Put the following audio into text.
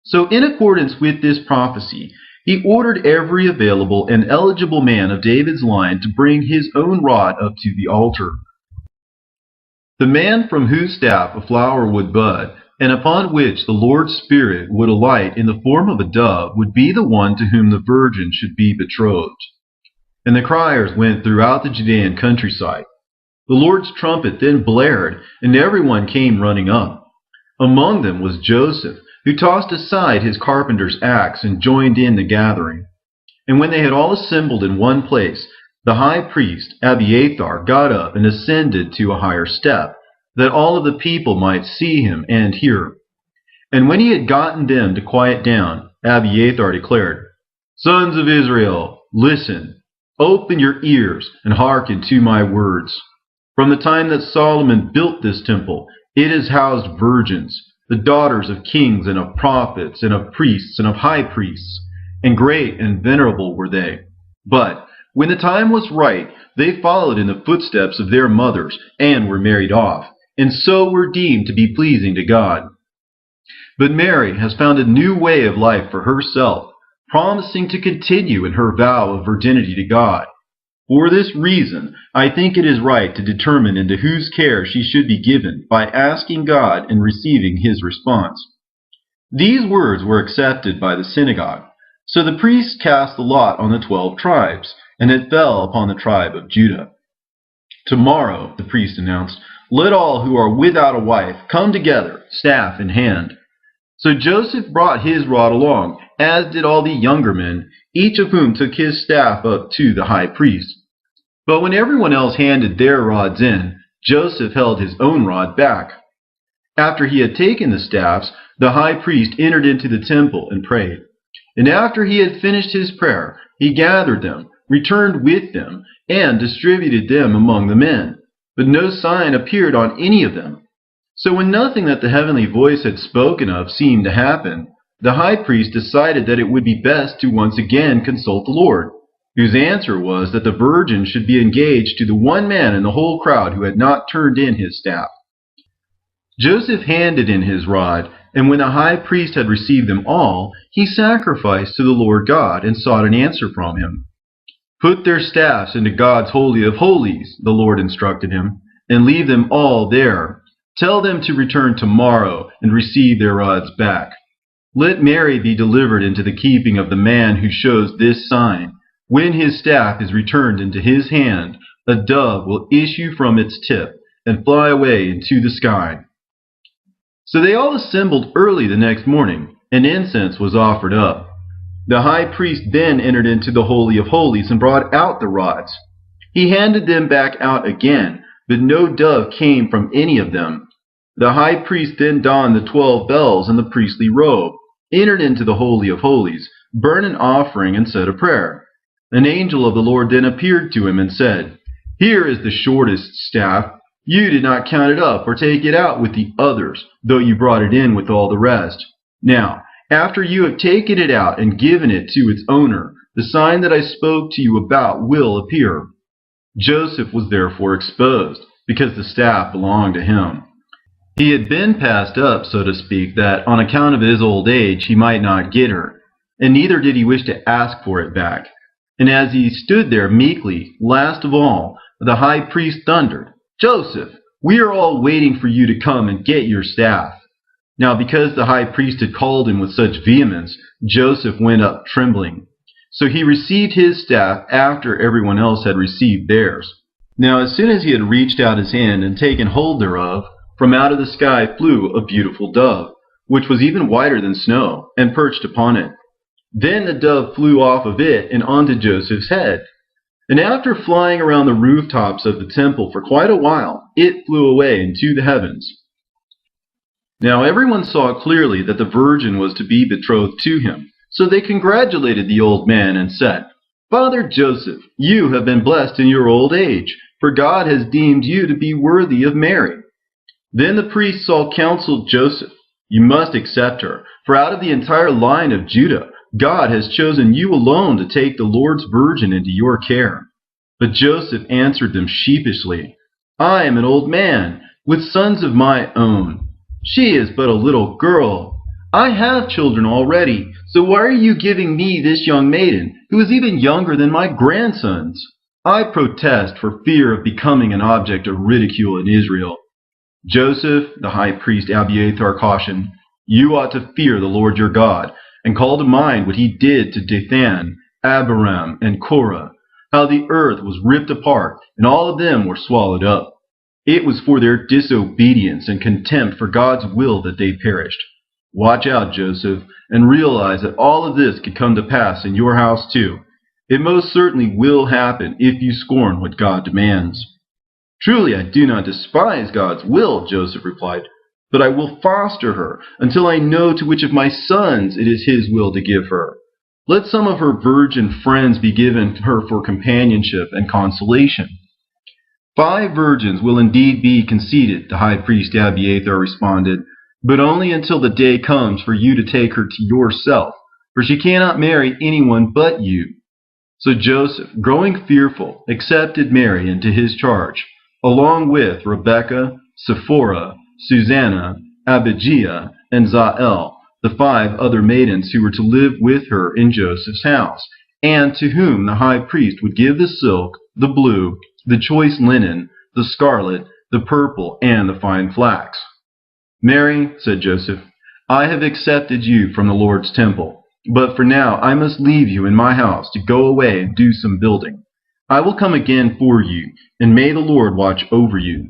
So in accordance with this prophecy, he ordered every available and eligible man of David's line to bring his own rod up to the altar. The man from whose staff a flower would bud, and upon which the Lord's Spirit would alight in the form of a dove, would be the one to whom the virgin should be betrothed. And the criers went throughout the Judean countryside. The Lord's trumpet then blared, and everyone came running up. Among them was Joseph, who tossed aside his carpenter's axe and joined in the gathering. And when they had all assembled in one place, the high priest Abiathar got up and ascended to a higher step, that all of the people might see him and hear. And when he had gotten them to quiet down, Abiathar declared, "Sons of Israel, listen, open your ears and hearken to my words. From the time that Solomon built this temple, it has housed virgins, the daughters of kings and of prophets and of priests and of high priests, and great and venerable were they. But when the time was right, they followed in the footsteps of their mothers and were married off, and so were deemed to be pleasing to God. But Mary has found a new way of life for herself, promising to continue in her vow of virginity to God. For this reason, I think it is right to determine into whose care she should be given by asking God and receiving his response." These words were accepted by the synagogue. So the priests cast the lot on the 12 tribes, and it fell upon the tribe of Judah. "Tomorrow," the priest announced, "let all who are without a wife come together, staff in hand." So Joseph brought his rod along, as did all the younger men, each of whom took his staff up to the high priest. But when everyone else handed their rods in, Joseph held his own rod back. After he had taken the staffs, the high priest entered into the temple and prayed. And after he had finished his prayer, he gathered them, returned with them, and distributed them among the men. But no sign appeared on any of them. So when nothing that the heavenly voice had spoken of seemed to happen, the high priest decided that it would be best to once again consult the Lord, whose answer was that the virgin should be engaged to the one man in the whole crowd who had not turned in his staff. Joseph handed in his rod, and when the high priest had received them all, he sacrificed to the Lord God and sought an answer from him. "Put their staffs into God's holy of holies," the Lord instructed him, "and leave them all there. Tell them to return tomorrow and receive their rods back. Let Mary be delivered into the keeping of the man who shows this sign. When his staff is returned into his hand, a dove will issue from its tip and fly away into the sky." So they all assembled early the next morning, and incense was offered up. The high priest then entered into the Holy of Holies and brought out the rods. He handed them back out again, but no dove came from any of them. The high priest then donned the 12 bells and the priestly robe, entered into the Holy of Holies, burned an offering, and said a prayer. An angel of the Lord then appeared to him and said, "Here is the shortest staff. You did not count it up or take it out with the others, though you brought it in with all the rest. Now, after you have taken it out and given it to its owner, the sign that I spoke to you about will appear." Joseph was therefore exposed, because the staff belonged to him. He had been passed up, so to speak, that on account of his old age he might not get her, and neither did he wish to ask for it back. And as he stood there meekly, last of all, the high priest thundered, "Joseph, we are all waiting for you to come and get your staff." Now because the high priest had called him with such vehemence, Joseph went up trembling. So he received his staff after everyone else had received theirs. Now as soon as he had reached out his hand and taken hold thereof, from out of the sky flew a beautiful dove, which was even whiter than snow, and perched upon it. Then the dove flew off of it and onto Joseph's head. And after flying around the rooftops of the temple for quite a while, it flew away into the heavens. Now everyone saw clearly that the virgin was to be betrothed to him, so they congratulated the old man and said, "Father Joseph, you have been blessed in your old age, for God has deemed you to be worthy of Mary." Then the priests all counseled Joseph, "You must accept her, for out of the entire line of Judah, God has chosen you alone to take the Lord's virgin into your care." But Joseph answered them sheepishly, "I am an old man, with sons of my own. She is but a little girl. I have children already, so why are you giving me this young maiden, who is even younger than my grandsons? I protest for fear of becoming an object of ridicule in Israel." Joseph, the high priest Abiathar, cautioned, "You ought to fear the Lord your God, and call to mind what he did to Dathan, Abiram, and Korah, how the earth was ripped apart, and all of them were swallowed up. It was for their disobedience and contempt for God's will that they perished. Watch out, Joseph, and realize that all of this could come to pass in your house too. It most certainly will happen if you scorn what God demands." "Truly, I do not despise God's will," Joseph replied, "but I will foster her until I know to which of my sons it is his will to give her. Let some of her virgin friends be given her for companionship and consolation." "5 virgins will indeed be conceded," the high priest Abiathar responded, "but only until the day comes for you to take her to yourself, for she cannot marry anyone but you." So Joseph, growing fearful, accepted Mary into his charge, along with Rebekah, Sephora, Susanna, Abijah, and Zael, the 5 other maidens who were to live with her in Joseph's house, and to whom the high priest would give the silk, the blue, the choice linen, the scarlet, the purple, and the fine flax. "Mary," said Joseph, "I have accepted you from the Lord's temple, but for now I must leave you in my house to go away and do some building. I will come again for you, and may the Lord watch over you.